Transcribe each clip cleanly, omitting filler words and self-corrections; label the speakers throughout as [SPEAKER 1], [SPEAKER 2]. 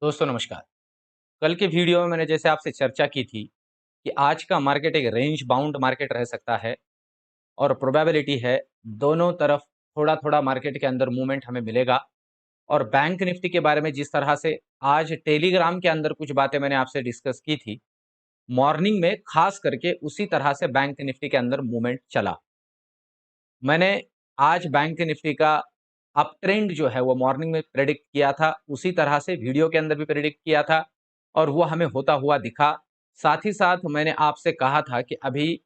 [SPEAKER 1] दोस्तों नमस्कार। कल के वीडियो में मैंने जैसे आपसे चर्चा की थी कि आज का मार्केट एक रेंज बाउंड मार्केट रह सकता है और प्रोबेबिलिटी है दोनों तरफ थोड़ा-थोड़ा मार्केट के अंदर मूवमेंट हमें मिलेगा। और बैंक निफ्टी के बारे में जिस तरह से आज टेलीग्राम के अंदर कुछ बातें मैंने आपसे डिस्कस की थी, मॉर्निंग में खास करके उसी तरह से बैंक निफ्टी के अंदर मूवमेंट चला। मैंने आज बैंक निफ्टी का अप ट्रेंड जो है वो मॉर्निंग में प्रेडिक्ट किया था, उसी तरह से वीडियो के अंदर भी प्रेडिक्ट किया था और वो हमें होता हुआ दिखा। साथ ही साथ मैंने आपसे कहा था कि अभी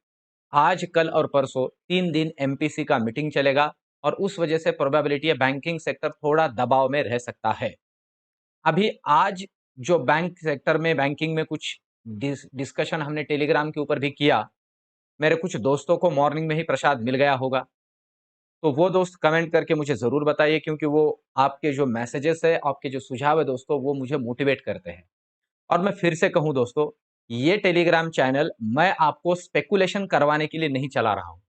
[SPEAKER 1] आज, कल और परसों 3 दिन एमपीसी का मीटिंग चलेगा और उस वजह से प्रोबेबिलिटी है बैंकिंग सेक्टर थोड़ा दबाव में रह सकता है। अभी आज जो बैंक सेक्टर में बैंकिंग में कुछ डिस्कशन हमने टेलीग्राम के ऊपर भी किया, मेरे कुछ दोस्तों को मॉर्निंग में ही प्रसाद मिल गया होगा। तो वो दोस्त कमेंट करके मुझे ज़रूर बताइए, क्योंकि वो आपके जो मैसेजेस है, आपके जो सुझाव है दोस्तों, वो मुझे मोटिवेट करते हैं। और मैं फिर से कहूँ दोस्तों, ये टेलीग्राम चैनल मैं आपको स्पेकुलेशन करवाने के लिए नहीं चला रहा हूँ,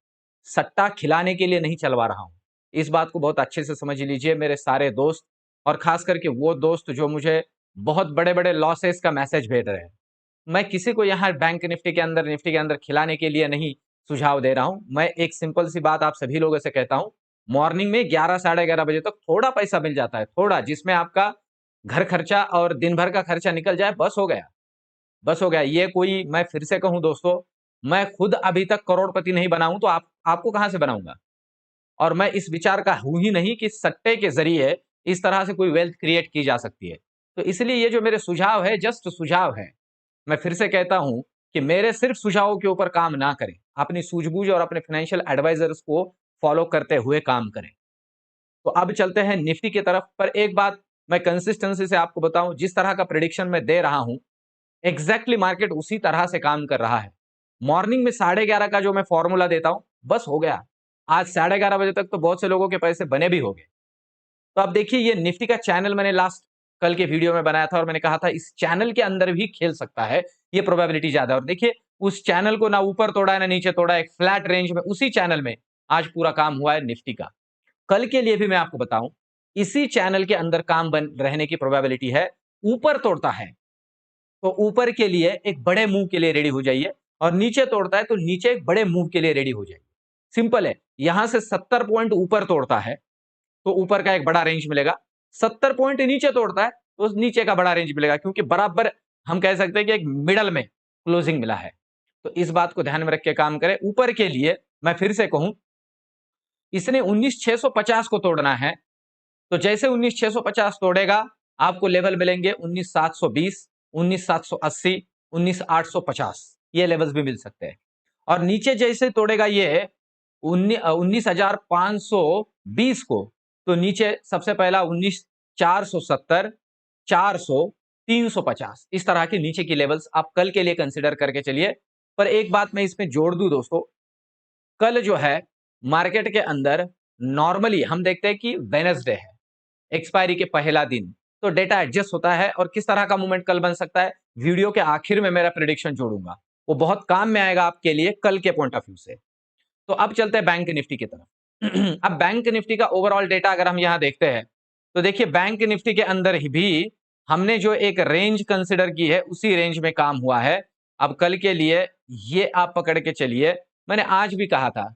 [SPEAKER 1] सट्टा खिलाने के लिए नहीं चलवा रहा हूँ। इस बात को बहुत अच्छे से समझ लीजिए मेरे सारे दोस्त, और खास करके वो दोस्त जो मुझे बहुत बड़े-बड़े लॉसेस का मैसेज भेज रहे हैं। मैं किसी को यहाँ बैंक निफ्टी के अंदर खिलाने के लिए नहीं सुझाव दे रहा हूं। मैं एक सिंपल सी बात आप सभी लोगों से कहता हूं, मॉर्निंग में 11 साढ़े 11 बजे तक थोड़ा पैसा मिल जाता है, थोड़ा, जिसमें आपका घर खर्चा और दिन भर का खर्चा निकल जाए, बस हो गया। बस हो गया। ये कोई, मैं फिर से कहूं दोस्तों, मैं खुद अभी तक करोड़पति नहीं बना हूं, तो आपको कहां से बनाऊंगा। और मैं इस विचार का हूं ही नहीं कि सट्टे के जरिए इस तरह से कोई वेल्थ क्रिएट की जा सकती है। तो इसलिए ये जो मेरे सुझाव है, जस्ट सुझाव है। मैं फिर से कहता हूं कि मेरे सिर्फ सुझावों के ऊपर काम ना करें, अपनी सूझबूझ और अपने फाइनेंशियल एडवाइजर्स को फॉलो करते हुए काम करें। तो अब चलते हैं निफ्टी की तरफ। पर एक बात मैं कंसिस्टेंसी से आपको बताऊं, जिस तरह का प्रिडिक्शन मैं दे रहा हूं, एग्जैक्टली मार्केट उसी तरह से काम कर रहा है। मॉर्निंग में 11:30 का जो मैं फॉर्मूला देता हूं, बस हो गया। आज 11:30 बजे तक तो बहुत से लोगों के पैसे बने भी हो गए। तो अब देखिए, ये निफ्टी का चैनल मैंने लास्ट कल के वीडियो में बनाया था और मैंने कहा था इस चैनल के अंदर भी खेल सकता है, ये प्रोबेबिलिटी ज्यादा है। और देखिए, उस चैनल को ना ऊपर तोड़ा है ना नीचे तोड़ा, एक फ्लैट रेंज में उसी चैनल में आज पूरा काम हुआ है निफ्टी का। कल के लिए भी मैं आपको बताऊं, इसी चैनल के अंदर काम बन रहने की प्रोबेबिलिटी है। ऊपर तोड़ता है तो ऊपर के लिए एक बड़े मूव के लिए रेडी हो जाइए, और नीचे तोड़ता है तो नीचे एक बड़े मूव के लिए रेडी हो जाइए। सिंपल है। यहां से 70 पॉइंट ऊपर तोड़ता है तो ऊपर का एक बड़ा रेंज मिलेगा। 70 पॉइंट नीचे तोड़ता है तो उस नीचे का बड़ा रेंज मिलेगा, क्योंकि बराबर हम कह सकते हैं कि एक मिडल में क्लोजिंग मिला है। तो इस बात को ध्यान में रख के काम करें। ऊपर के लिए मैं फिर से कहूं, इसने 19650 को तोड़ना है, तो जैसे 19650 तोड़ेगा, आपको लेवल मिलेंगे 19720, 19780, 19850। ये लेवल्स भी मिल सकते हैं। और नीचे जैसे तोड़ेगा ये 19520 को, तो नीचे सबसे पहला 19470, 400, 350, इस तरह के नीचे की लेवल्स आप कल के लिए कंसिडर करके चलिए। पर एक बात मैं इसमें जोड़ दूं दोस्तों, कल जो है मार्केट के अंदर नॉर्मली हम देखते हैं कि वेडनेसडे है, एक्सपायरी के पहला दिन, तो डेटा एडजस्ट होता है। और किस तरह का मूवमेंट कल बन सकता है, वीडियो के आखिर में मेरा प्रेडिक्शन जोड़ूंगा, वो बहुत काम में आएगा आपके लिए कल के पॉइंट ऑफ व्यू से। तो अब चलते हैं बैंक निफ्टी की तरफ। अब बैंक निफ्टी का ओवरऑल डेटा अगर हम यहां देखते हैं, तो देखिए बैंक निफ्टी के अंदर ही भी हमने जो एक रेंज कंसिडर की है, उसी रेंज में काम हुआ है। अब कल के लिए ये आप पकड़ के चलिए, मैंने आज भी कहा था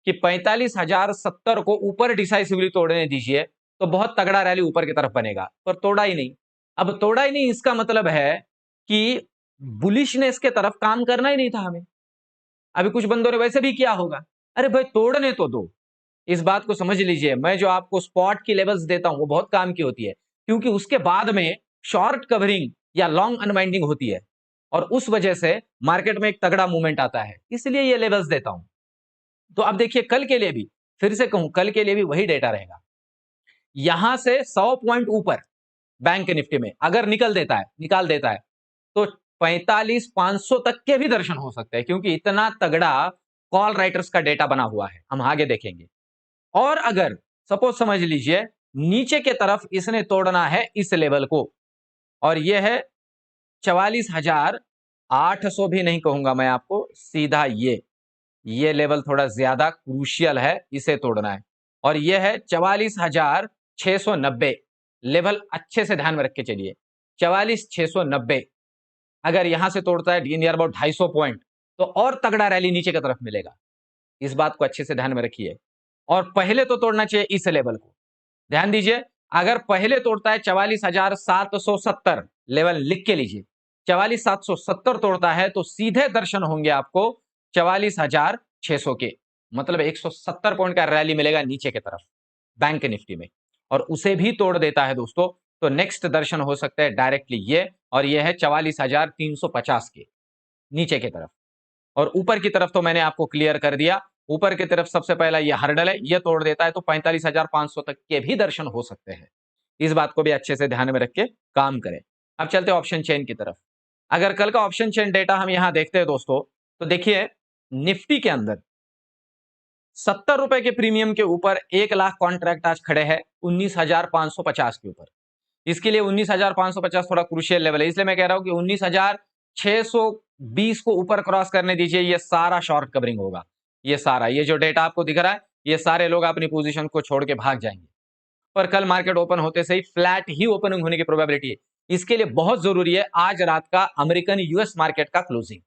[SPEAKER 1] कि 45,070 को ऊपर डिसाइसिवली तोड़ने दीजिए, तो बहुत तगड़ा रैली ऊपर की तरफ बनेगा, पर तोड़ा ही नहीं। अब तोड़ा ही नहीं, इसका मतलब है कि बुलिशनेस के तरफ काम करना ही नहीं था हमें। अभी कुछ बंदों ने वैसे भी किया होगा, अरे भाई तोड़ने तो दो। इस बात को समझ लीजिए, मैं जो आपको स्पॉट की लेवल्स देता हूं वो बहुत काम की होती है, क्योंकि उसके बाद में शॉर्ट कवरिंग या लॉन्ग अनवाइंडिंग होती है, और उस वजह से मार्केट में एक तगड़ा मूवमेंट आता है, इसलिए ये लेवल्स देता हूं। तो अब देखिए, कल के लिए भी फिर से कहूं, कल के लिए भी वही डेटा रहेगा। यहां से 100 पॉइंट ऊपर बैंक निफ्टी में अगर निकाल देता है, तो 45,500 तक के भी दर्शन हो सकते हैं, क्योंकि इतना तगड़ा कॉल राइटर्स का डेटा बना हुआ है, हम आगे देखेंगे। और अगर सपोज समझ लीजिए नीचे के तरफ इसने तोड़ना है इस लेवल को, और यह है 44,800, भी नहीं कहूंगा मैं आपको, सीधा ये लेवल थोड़ा ज्यादा क्रूशियल है, इसे तोड़ना है। और यह है 44,690 लेवल, अच्छे से ध्यान में रख के चलिए। 44,690। अगर यहां से तोड़ता है नियर अबाउट 250 पॉइंट, तो और तगड़ा रैली नीचे की तरफ मिलेगा। इस बात को अच्छे से ध्यान में रखिए। और पहले तो तोड़ना चाहिए इस लेवल को, ध्यान दीजिए। अगर पहले तोड़ता है 44,770, लेवल लिख के लीजिए, 44,770 तोड़ता है तो सीधे दर्शन होंगे आपको 44,600 के, मतलब 170 पॉइंट का रैली मिलेगा नीचे की तरफ बैंक निफ्टी में। और उसे भी तोड़ देता है दोस्तों, तो नेक्स्ट दर्शन हो सकता है डायरेक्टली ये, और ये है 44,350 के नीचे की तरफ। और ऊपर की तरफ तो मैंने आपको क्लियर कर दिया, ऊपर की तरफ सबसे पहला ये हर्डल है, ये तोड़ देता है तो 45,500 तक के भी दर्शन हो सकते हैं। इस बात को भी अच्छे से ध्यान में रख के काम करें। अब चलते हैं ऑप्शन चेन की तरफ। अगर कल का ऑप्शन चेन डेटा हम यहां देखते हैं दोस्तों, तो देखिए निफ्टी के अंदर 70 रुपए के प्रीमियम के ऊपर 1 लाख कॉन्ट्रैक्ट आज खड़े हैं 19,550 के ऊपर। इसके लिए 19,550 थोड़ा क्रूशियल लेवल है, इसलिए मैं कह रहा हूं कि 19,620 को ऊपर क्रॉस करने दीजिए, ये सारा शॉर्ट कवरिंग होगा। ये सारा, ये जो डेटा आपको दिख रहा है, ये सारे लोग अपनी पोजीशन को छोड़ के भाग जाएंगे। पर कल मार्केट ओपन होते से ही फ्लैट ही ओपनिंग होने की प्रोबेबिलिटी है। इसके लिए बहुत जरूरी है आज रात का अमेरिकन यूएस मार्केट का क्लोजिंग।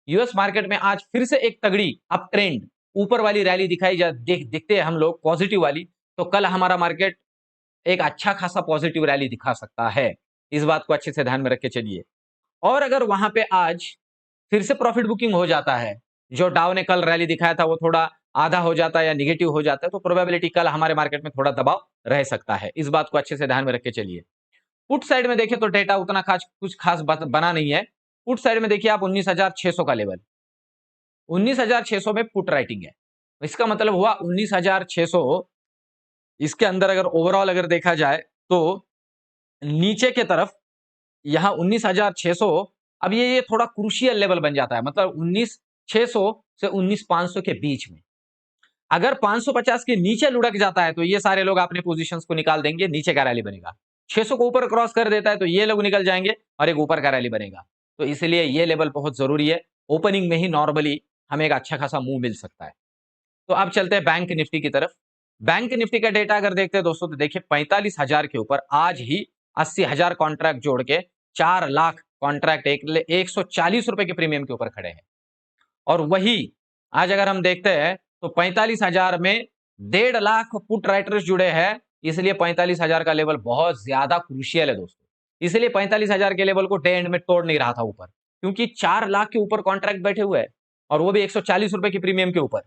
[SPEAKER 1] यूएस मार्केट में आज फिर से एक तगड़ी अप ट्रेंड ऊपर वाली रैली दिखाई दिखते हैं हम लोग पॉजिटिव वाली, तो कल हमारा मार्केट एक अच्छा खासा पॉजिटिव रैली दिखा सकता है। इस बात को अच्छे से ध्यान में रख के चलिए। और अगर वहां पे आज फिर से प्रॉफिट बुकिंग हो जाता है, जो डाउ ने कल रैली दिखाया था वो थोड़ा आधा हो जाता है या निगेटिव हो जाता है, तो प्रोबेबिलिटी कल हमारे मार्केट में थोड़ा दबाव रह सकता है। इस बात को अच्छे से ध्यान में रख के चलिए। पुट साइड में देखिए तो डेटा उतना कुछ खास बना नहीं है। पुट साइड में देखिए आप 19,600 का लेवल, 19,600 में पुट राइटिंग है, इसका मतलब हुआ 19,600। इसके अंदर अगर ओवरऑल अगर देखा जाए तो नीचे के तरफ यहां 19,600, अब ये थोड़ा क्रूशियल लेवल बन जाता है, मतलब 19,600 से 19,500 के बीच में। अगर 550 के नीचे लुढ़क जाता है तो ये सारे लोग अपने पोजीशंस को निकाल देंगे, नीचे का रैली बनेगा। 600 को ऊपर क्रॉस कर देता है तो ये लोग निकल जाएंगे और एक ऊपर का रैली बनेगा। तो इसलिए ये लेवल बहुत जरूरी है। ओपनिंग में ही नॉर्मली हमें एक अच्छा खासा मूव मिल सकता है। तो अब चलते हैं बैंक निफ्टी की तरफ। बैंक निफ्टी का डेटा अगर देखते हैं दोस्तों, तो देखिए 45,000 के ऊपर आज ही 80,000 कॉन्ट्रैक्ट जोड़ के 4 लाख कॉन्ट्रैक्ट 140 रुपए के प्रीमियम के ऊपर खड़े हैं। और वही आज अगर हम देखते हैं तो 45,000 में 1.5 लाख पुट राइटर्स जुड़े हैं, इसलिए 45,000 का लेवल बहुत ज्यादा क्रूशियल है दोस्तों। इसलिए 45,000 के लेवल को डे एंड में तोड़ नहीं रहा था ऊपर, क्योंकि 4 लाख के ऊपर कॉन्ट्रैक्ट बैठे हुए हैं और वो भी 140 रुपए की प्रीमियम के ऊपर।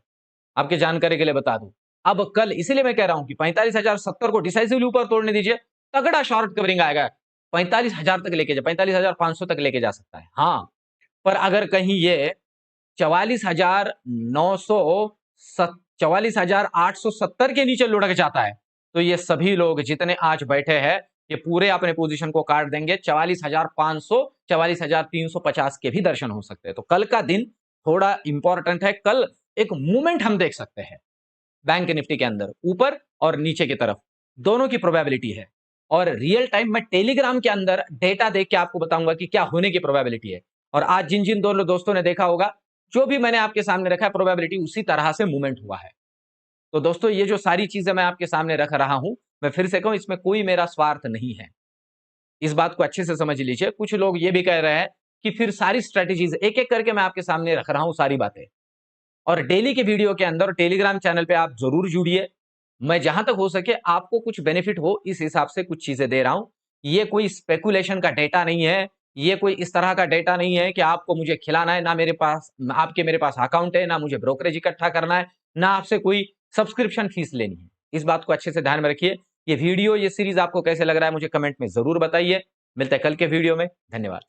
[SPEAKER 1] आपके जानकारी के लिए बता दूं, अब कल इसीलिए मैं कह रहा हूं कि 45,070 को डिसाइसिवली ऊपर तोड़ने दीजिए, तगड़ा शॉर्ट कवरिंग आएगा, 45,000 तक लेके जा, 45,500 तक लेके जा सकता है। हाँ, पर अगर कहीं ये 44,870 के नीचे लुढ़क जाता है तो ये सभी लोग जितने आज बैठे हैं ये पूरे अपने पोजीशन को काट देंगे। 44,500 44,350 के भी दर्शन हो सकते हैं। तो कल का दिन थोड़ा इंपॉर्टेंट है। कल एक मूवमेंट हम देख सकते हैं बैंक निफ्टी के अंदर, ऊपर और नीचे की तरफ दोनों की प्रोबेबिलिटी है। और रियल टाइम मैं टेलीग्राम के अंदर डेटा देख के आपको बताऊंगा कि क्या होने की प्रोबेबिलिटी है। और आज जिन जिन दोनों दोस्तों ने देखा होगा, जो भी मैंने आपके सामने रखा है, प्रोबेबिलिटी उसी तरह से मूवमेंट हुआ है। तो दोस्तों ये जो सारी चीजें मैं आपके सामने रख रहा हूं, मैं फिर से कहूं, इसमें कोई मेरा स्वार्थ नहीं है। इस बात को अच्छे से समझ लीजिए। कुछ लोग ये भी कह रहे हैं कि फिर सारी स्ट्रेटेजीज एक एक करके मैं आपके सामने रख रहा हूं सारी बातें। और डेली के वीडियो के अंदर टेलीग्राम चैनल पे आप जरूर जुड़िए। मैं जहां तक हो सके आपको कुछ बेनिफिट हो इस हिसाब से कुछ चीजें दे रहा हूं। ये कोई स्पेकुलेशन का डेटा नहीं है, ये कोई इस तरह का डेटा नहीं है कि आपको मुझे खिलाना है। ना मेरे पास मेरे पास अकाउंट है, ना मुझे ब्रोकरेज इकट्ठा करना है, ना आपसे कोई सब्सक्रिप्शन फीस लेनी है। इस बात को अच्छे से ध्यान में रखिए। ये वीडियो, ये सीरीज आपको कैसे लग रहा है मुझे कमेंट में जरूर बताइए। मिलते हैं कल के वीडियो में। धन्यवाद।